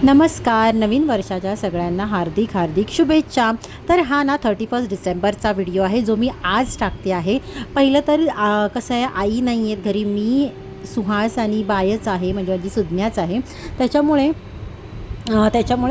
नमस्कार. नवीन वर्षाच्या सगळ्यांना हार्दिक हार्दिक शुभेच्छा. तर हा ना 31 डिसेंबरचा व्हिडिओ आहे जो मी आज टाकते आहे. पहिलं तर कसं आहे, आई नाही आहेत घरी, मी सुहास आणि बायच आहे, म्हणजे माझी सुज्ञाच आहे. त्याच्यामुळे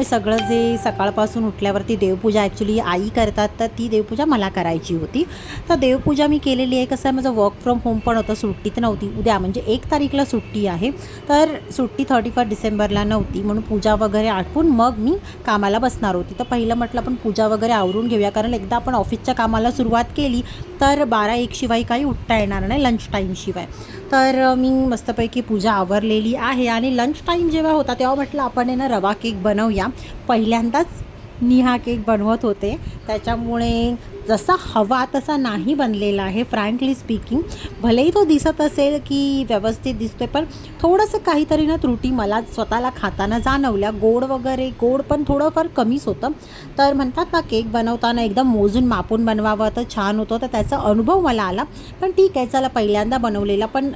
सगळं जे सकाळपासून उठल्यावरती देवपूजा ॲक्च्युली आई करतात, तर ती देवपूजा मला करायची होती. तर देवपूजा मी केलेली आहे. कसं आहे, माझं वर्क फ्रॉम होम पण होतं, सुट्टी तर नव्हती. उद्या म्हणजे 1 तारीखला सुट्टी आहे, तर सुट्टी 31 डिसेंबरला नव्हती, म्हणून पूजा वगैरे आटपून मग मी कामाला बसणार होती. तर पहिलं म्हटलं आपण पूजा वगैरे आवरून घेऊया, कारण एकदा आपण ऑफिसच्या कामाला सुरुवात केली तर 12-1 शिवाय काही उठता येणार नाही, लंच टाईमशिवाय. तर मी मस्तपैकी पूजा आवरलेली आहे आणि लंच टाईम जेव्हा होता तेव्हा म्हटलं आपण आहे ना रवा केक बनवूया. पहिल्यांदाच मी हा केक बनवत होते, त्याच्यामुळे जसा हवा तसा नाही बनलेला आहे फ्रँकली स्पीकिंग. भलेही तो दिसत असेल की व्यवस्थित दिसतोय, पण थोडंसं काहीतरी ना त्रुटी मला स्वतःला खाताना जाणवल्या. गोड पण थोडंफार कमीच होतं. तर म्हणतात ना केक बनवताना एकदम मोजून मापून बनवावं तर छान होतं, तर त्याचा अनुभव मला आला. पण ठीक आहे, चला पहिल्यांदा बनवलेला, पण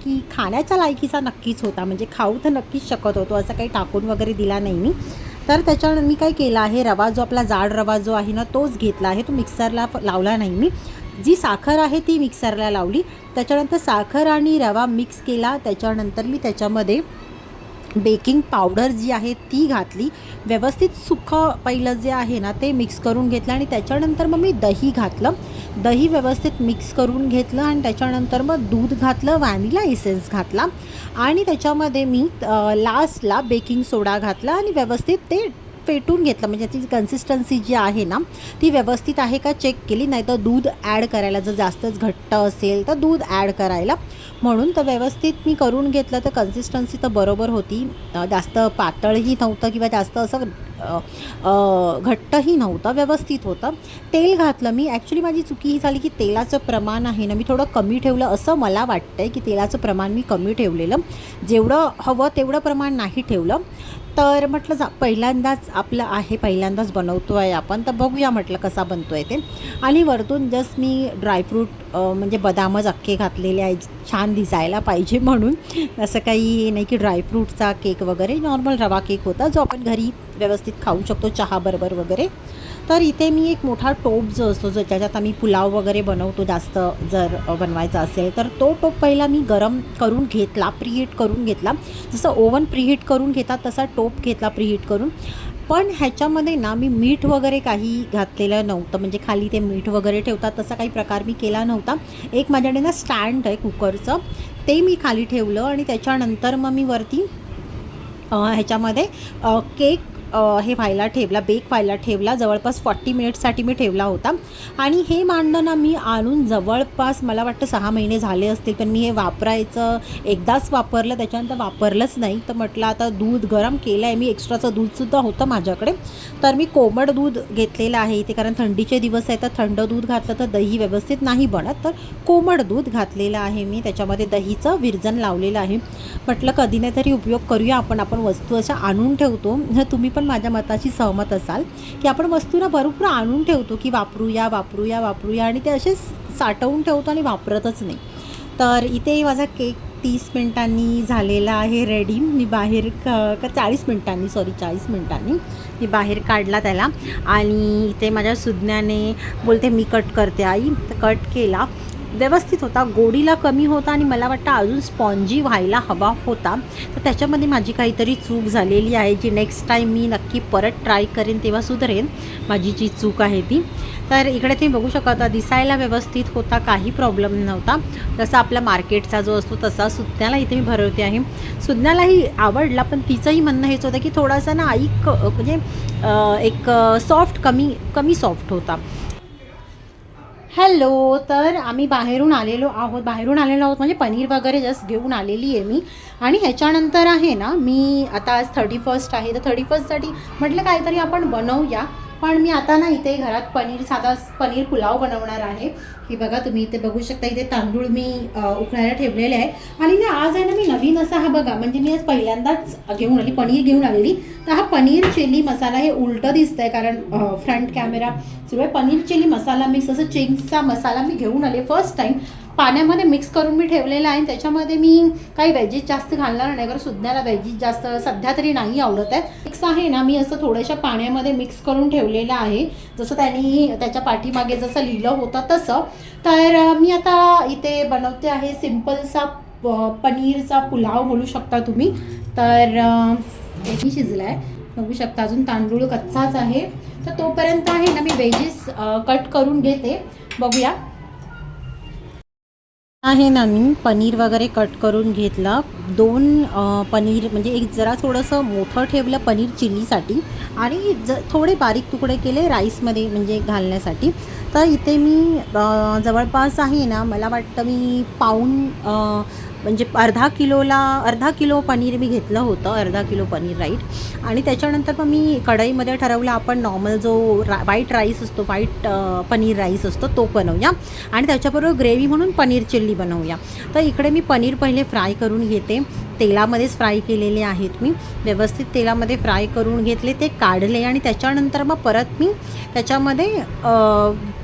की खाण्याच्या लायकीचा नक्कीच होता, म्हणजे खाऊ तर नक्कीच शकत होतो, असं काही टाकून वगैरे दिला नाही मी. तर त्याच्यावर मी काय केलं आहे, रवा जो आपला जाड रवा जो आहे ना तोच घेतला आहे. तो मिक्सरला लावला नाही मी, जी साखर आहे ती मिक्सरला लावली. त्याच्यानंतर साखर आणि रवा मिक्स केला. त्याच्यानंतर मी त्याच्यामध्ये बेकिंग पावडर जी आहे ती घातली. व्यवस्थित सुकं पहिलं जे आहे ना ते मिक्स करून घेतलं आणि त्याच्यानंतर मग मी दही घातलं. दही व्यवस्थित मिक्स करून घेतलं आणि त्याच्यानंतर मग दूध घातलं, व्हॅनिला एसेन्स घातला आणि त्याच्यामध्ये मी लास्टला बेकिंग सोडा घातला आणि व्यवस्थित ते फेटून घेतलं. म्हणजे त्याची कन्सिस्टन्सी जी आहे ना ती व्यवस्थित आहे का चेक केली. नाही तर दूध ॲड करायला, जर जास्तच घट्ट असेल तर दूध ॲड करायला, म्हणून तर व्यवस्थित मी करून घेतलं. तर कन्सिस्टन्सी तर बरोबर होती, जास्त पातळही नव्हतं किंवा जास्त असं घट्टही नव्हतं, व्यवस्थित होतं. तेल घातलं मी. ॲक्च्युली माझी चुकी ही झाली की तेलाचं प्रमाण आहे ना मी थोडं कमी ठेवलं, असं मला वाटतं आहे की तेलाचं प्रमाण मी कमी ठेवलेलं, जेवढं हवं तेवढं प्रमाण नाही ठेवलं. तर म्हटलं पहिल्यांदाच आपलं आहे, पहिल्यांदाच बनवतो आहे आपण, तर बघूया म्हटलं कसा बनतो आहे ते. आणि वरतून जस्ट मी ड्रायफ्रूट म्हणजे बदामच अख्खे घातलेले आहे, छान दिसायला पाहिजे म्हणून. असं काही नाही की ड्रायफ्रूटचा केक वगैरे, नॉर्मल रवा केक होता जो आपण घरी व्यवस्थित खाऊ शकतो चहाबरोबर वगैरे. तर इथे मी एक मोठा टोप जो असतो, जो ज्याच्यात आम्ही पुलाव वगैरे बनवतो, जास्त जर बनवायचा असेल तर तो टोप पहिला मी गरम करून घेतला, प्रीहीट करून घेतला. जसं ओव्हन प्रीहीट करून घेतात तसा टोप घेतला प्रीहीट करून. पण ह्याच्यामध्ये ना मी मीठ वगैरे काही घातलेलं नव्हतं, म्हणजे खाली ते मीठ वगैरे ठेवतात तसा काही प्रकार मी केला नव्हता. एक माझ्याकडे ना स्टँड आहे कुकरचं, ते मी खाली ठेवलं आणि त्याच्यानंतर मग मी वरती ह्याच्यामध्ये केक हे बेक व्हायला ठेवला. जवळपास 40 मिनिट्ससाठी मी ठेवला होता. आणि हे मांडणं ना मी आणून जवळपास मला वाटतं 6 महिने झाले असतील, पण मी हे वापरायचं एकदाच वापरलं, त्याच्यानंतर वापरलंच नाही. तर म्हटलं आता दूध गरम केलं आहे मी, एक्स्ट्राचं दूधसुद्धा होतं माझ्याकडे, तर मी कोमट दूध घेतलेलं आहे इथे, कारण थंडीचे दिवस आहे तर थंड दूध घातलं तर दही व्यवस्थित नाही बनत, तर कोमट दूध घातलेलं आहे मी. त्याच्यामध्ये दहीचं विरजण लावलेलं आहे. म्हटलं कधी नाही तरी उपयोग करूया आपण वस्तू अशा आणून ठेवतो. तुम्ही पण माझ्या मताशी सहमत असाल की आपण वस्तू ना भरपूर आणून ठेवतो की वापरूया आणि ते असेच साठवून ठेवतो आणि वापरतच नाही. तर इथे माझा केक 30 मिनिटांनी झालेला आहे रेडी. मी बाहेर 40 मिनिटांनी मी बाहेर काढला त्याला. आणि इथे माझ्या सुज्ञाने बोलते मी कट करते आई, तर कट केला. व्यवस्थित होता, गोडीला कमी होता आणि मला वाटतं अजून स्पॉन्जी व्हायला हवा होता. तर त्याच्यामध्ये माझी काहीतरी चूक झालेली आहे, जी नेक्स्ट टाईम मी नक्की परत ट्राय करेन तेव्हा सुधरेन माझी जी चूक आहे ती. तर इकडे तुम्ही बघू शकता, दिसायला व्यवस्थित होता, काही प्रॉब्लेम नव्हता. जसा आपला मार्केटचा जो असतो तसा. सुज्ञाला इथे मी भरवते आहे. सुज्ञालाही आवडला, पण तिचंही म्हणणं हेच होतं की थोडासा ना म्हणजे एक सॉफ्ट कमी सॉफ्ट होता. हॅलो. तर आम्ही बाहेरून आलेलो आहोत म्हणजे पनीर वगैरे जस्ट घेऊन आलेली आहे मी. आणि ह्याच्यानंतर आहे ना मी आता आज 31 आहे, तर 31साठी म्हटलं काहीतरी आपण बनवूया. पण मी आता ना इथे घरात साधा पनीर पुलाव बनवणार आहे. ही बघा, तुम्ही इथे बघू शकता, इथे तांदूळ मी उकळायला ठेवलेले आहे. आणि ना आज आहे ना मी नवीन असा हा बघा, म्हणजे मी आज पहिल्यांदाच पनीर घेऊन आलेली. तर हा पनीर चिली मसाला, हे उलटं दिसतं आहे कारण फ्रंट कॅमेरा सुरू आहे. पनीर चिली मसाला मिक्स, असं चिंग्सचा मसाला मी घेऊन आले फर्स्ट टाईम. पाण्यामध्ये मिक्स करून मी ठेवलेलं आहे. त्याच्यामध्ये मी काही व्हेजीस जास्त घालणार नाही, कारण सुद्धाला व्हेजीस जास्त सध्या तरी नाही आवडत आहेत. मिक्स आहे ना, मी असं थोड्याशा पाण्यामध्ये मिक्स करून ठेवलेलं आहे, जसं त्यांनी त्याच्या पाठीमागे जसं लिहिलं होतं तसं. तर मी आता इथे बनवते आहे सिम्पलसा पनीरचा पुलाव बोलू शकता तुम्ही. तर हे शिजलं आहे बघू शकता, अजून तांदूळ कच्चाच आहे. तर तोपर्यंत आहे ना मी व्हेजीस कट करून घेते, बघूया. आहे ना मी पनीर वगैरे कट करून घेतलं. 2 पनीर म्हणजे एक जरा थोडंसं मोठं ठेवलं पनीर चिल्लीसाठी आणि थोडे बारीक तुकडे केले राईसमध्ये म्हणजे घालण्यासाठी. तर इथे मी जवळपास आहे ना, मला वाटतं मी पाऊण म्हणजे अर्धा किलो पनीर मी घेतलं होतं, अर्धा किलो पनीर राईट. आणि त्याच्यानंतर मग मी कढईमध्ये ठरवलं आपण नॉर्मल जो व्हाईट राईस असतो, व्हाईट पनीर राईस असतो तो बनवूया आणि त्याच्याबरोबर ग्रेव्ही म्हणून पनीर चिल्ली बनवूया. तर इकडे मी पनीर पहिले फ्राय करून घेते. तेलामध्येच फ्राय केलेले आहेत मी, व्यवस्थित तेलामध्ये फ्राय करून घेतले, ते काढले आणि त्याच्यानंतर मग परत मी त्याच्यामध्ये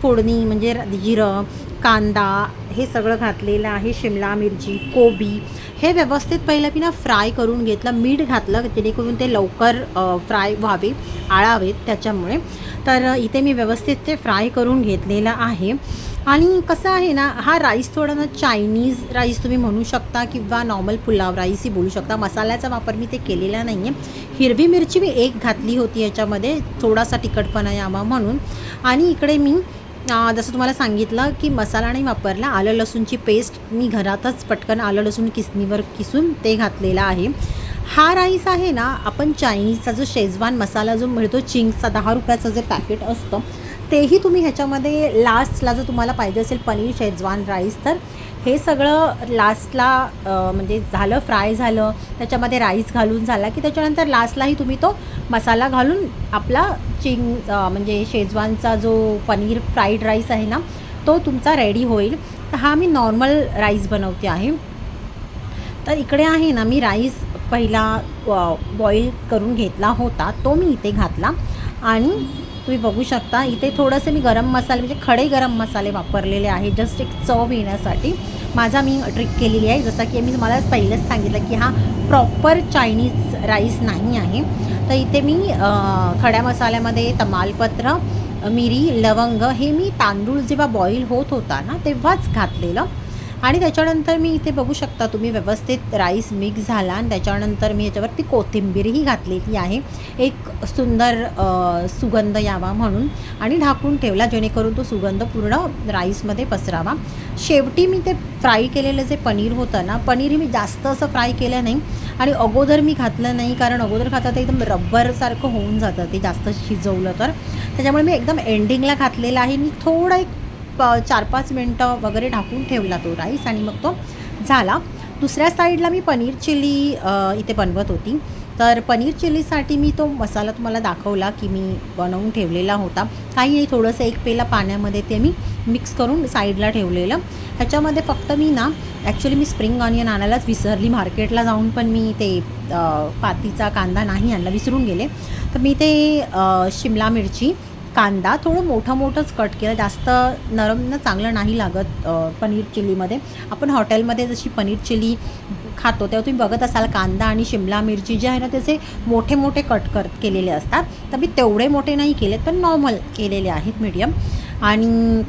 फोडणी म्हणजे जिरं, कांदा हे सगळं घातलेलं आहे, शिमला मिरची, कोबी हे व्यवस्थित पहिलं मी ना फ्राय करून घेतलं. मीठ घातलं जेणेकरून ते लवकर फ्राय व्हावे, आळावेत त्याच्यामुळे. तर इथे मी व्यवस्थित ते फ्राय करून घेतलेलं आहे. आणि कसं आहे ना, हा राईस थोडा ना चायनीज राईस तुम्ही म्हणू शकता किंवा नॉर्मल पुलाव राईसही बोलू शकता. मसाल्याचा वापर मी ते केलेला नाही आहे. हिरवी मिरची मी 1 घातली होती याच्यामध्ये, थोडासा तिखटपणा यावा म्हणून. आणि इकडे मी जसं तुम्हाला सांगितलं की मसाला नाही वापरला, आलं लसूणची पेस्ट मी घरातच पटकन आलं लसूण किसणीवर किसून ते घातलेला आहे. हा राईस आहे ना, आपण चायनीजचा जो शेजवान मसाला जो मिळतो चिंग्सचा 10 रुपयाचं जे पॅकेट असतं तेही तुम्ही ह्याच्यामध्ये लास्टला जर तुम्हाला पाहिजे असेल पनीर शेजवान राईस, तर हे सगळं लास्टला म्हणजे झालं फ्राय झालं त्याच्यामध्ये राईस घालून झाला की त्याच्यानंतर लास्टलाही तुम्ही तो मसाला घालून आपला म्हणजे शेजवानचा जो पनीर फ्राईड राईस आहे ना तो तुमचा रेडी होईल. तर हा मी नॉर्मल राईस बनवते आहे. तर इकडे आहे ना मी राईस पहिला बॉईल करून घेतला होता, तो मी इथे घातला आणि तुम्ही बघू शकता इथे थोडंसं मी गरम मसाले म्हणजे खडे गरम मसाले वापरलेले आहे, जस्ट एक चव येण्यासाठी. माझा मी ट्रिक केलेली आहे, जसं की मी तुम्हाला पहिलंच सांगितलं की हा प्रॉपर चायनीज राईस नाही आहे. तर इथे मी खड्या मसाल्यामध्ये तमालपत्र, मिरी, लवंग हे मी तांदूळ जेव्हा बॉईल होत होता ना तेव्हाच घातलेलं. आणि त्याच्यानंतर मी इथे बघू शकता तुम्ही व्यवस्थित राईस मिक्स झाला आणि त्याच्यानंतर मी याच्यावरती कोथिंबीरही घातलेली आहे, एक सुंदर सुगंध यावा म्हणून, आणि ढाकून ठेवला जेणेकरून तो सुगंध पूर्ण राईसमध्ये पसरावा. शेवटी मी ते फ्राय केलेलं जे पनीर होतं ना, पनीर मी जास्त असं फ्राय केलं नाही आणि अगोदर मी घातलं नाही, कारण अगोदर घातलं तर एकदम रब्बरसारखं होऊन जातं ते जास्त शिजवलं तर. त्याच्यामुळे मी एकदम एंडिंगला घातलेलं आहे. मी थोडा एक 4-5 मिनटं वगैरे ढाकून ठेवला तो राईस आणि मग तो झाला. दुसऱ्या साईडला मी पनीर चिली इथे बनवत होती. तर पनीर चिलीसाठी मी तो मसाला तुम्हाला दाखवला की मी बनवून ठेवलेला होता. काही नाही, थोडंसं 1 पेला पाण्यामध्ये ते मी मिक्स करून साईडला ठेवलेलं. ह्याच्यामध्ये फक्त मी ना ॲक्च्युली मी स्प्रिंग ऑनियन आणायलाच विसरली, मार्केटला जाऊन पण मी ते पातीचा कांदा नाही आणला, विसरून गेले. तर मी ते शिमला मिरची, कांदा थोडं मोठंच कट केलं, जास्त नरम ना चांगलं नाही लागत पनीर चिलीमध्ये. आपण हॉटेलमध्ये जशी पनीर चिली खातो तेव्हा तुम्ही बघत असाल कांदा आणि शिमला मिरची जे आहे ना त्याचे मोठे कट केलेले असतात. तर मी तेवढे मोठे नाही केले, तर नॉर्मल केलेले आहेत मीडियम. आणि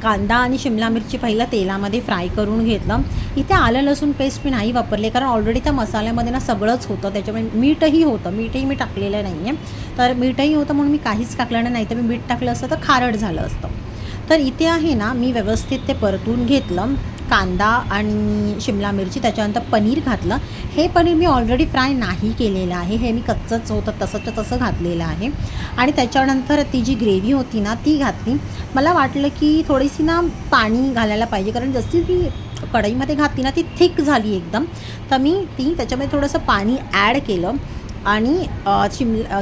कांदा आणि शिमला मिरची पहिलं तेलामध्ये फ्राय करून घेतलं. इथे आलं लसूण पेस्ट मी नाही वापरले, कारण ऑलरेडी त्या मसाल्यामध्ये ना सगळंच होतं, त्याच्यामुळे मीठही मी टाकलेलं नाही आहे. तर मीठही होतं म्हणून मी काहीच टाकलं नाही, तर मी मीठ टाकलं असतं तर खारट झालं असतं. तर इथे आहे ना मी व्यवस्थित ते परतून घेतलं, कांदा आणि शिमला मिरची, त्याच्यानंतर पनीर घातलं. हे पनीर मी ऑलरेडी फ्राय नाही केलेलं आहे, हे मी कच्चंच होतं तसंच्या तसं घातलेलं आहे. आणि त्याच्यानंतर ती जी ग्रेव्ही होती ना ती घातली. मला वाटलं की थोडीशी ना पाणी घालायला पाहिजे, कारण जशी ती कढईमध्ये घातली ना ती थिक झाली एकदम. तर मी त्याच्यामध्ये थोडंसं पाणी ॲड केलं आणि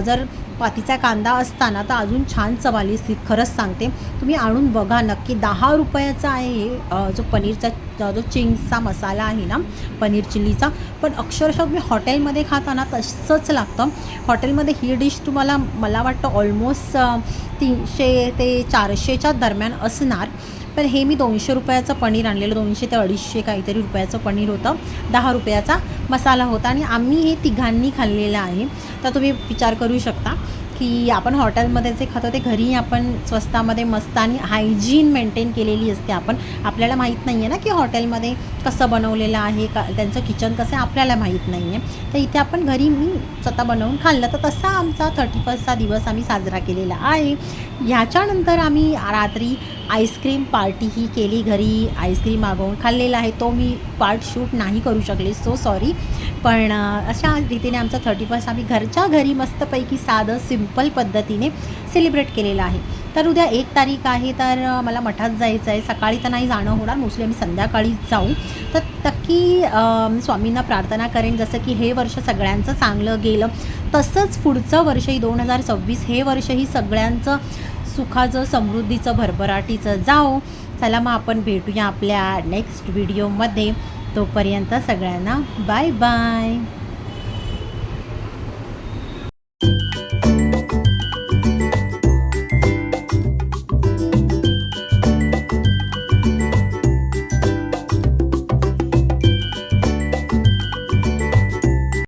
जर पातीचा कांदा असताना तर अजून छान चव आली असती. खरंच सांगते, तुम्ही आणून बघा नक्की. 10 रुपयाचा आहे जो पनीरचा जो चिंग्सचा मसाला आहे ना पनीर चिल्लीचा. पण अक्षरशः तुम्ही हॉटेलमध्ये खाताना तसंच लागतं. हॉटेलमध्ये ही डिश तुम्हाला मला वाटतं ऑलमोस्ट 300 ते 400च्या दरम्यान असणार. पण हे मी 200 रुपयाचं पनीर आणलेलं, 200 ते 250 काहीतरी रुपयाचं पनीर होतं, 10 रुपयाचा मसाला होता आणि आम्ही हे तिघांनी खाल्लेलं आहे. तर तुम्ही विचार करू शकता की आपण हॉटेलमध्ये जे खातो ते घरी आपण स्वस्तामध्ये मस्त आणि हायजीन मेंटेन केलेली असते. आपल्याला माहीत नाही आहे ना की हॉटेलमध्ये कसं बनवलेलं आहे, का त्यांचं किचन कसं आहे आपल्याला माहीत नाही आहे. तर इथे आपण घरी मी स्वतः बनवून खाल्लं. तर तसा आमचा 31चा दिवस आम्ही साजरा केलेला आहे. ह्याच्यानंतर आम्ही रात्री आईस्क्रीम पार्टीही केली, घरी आईस्क्रीम मागवून खाल्लेला आहे. तो मी पार्ट शूट नाही करू शकले, सो सॉरी. पण अशा रीतीने आमचा 31 आम्ही घरच्या घरी मस्तपैकी साधं सिंपल पद्धतीने सेलिब्रेट केलेलं आहे. तर उद्या 1 तारीख आहे, तर मला मठात जायचं आहे. सकाळी तर नाही जाणं होणार, मोस्टली आम्ही संध्याकाळी जाऊ. तर नक्की स्वामींना प्रार्थना करेन जसं की हे वर्ष सगळ्यांचं चांगलं गेलं, तसंच पुढचं वर्षही 2026 हे वर्षही सगळ्यांचं सुखाचं, समृद्धीचं, भरभराटीचं जाओ. चला मग आपण भेटूया आपल्या नेक्स्ट व्हिडिओमध्ये. तोपर्यंत सगळ्यांना बाय बाय.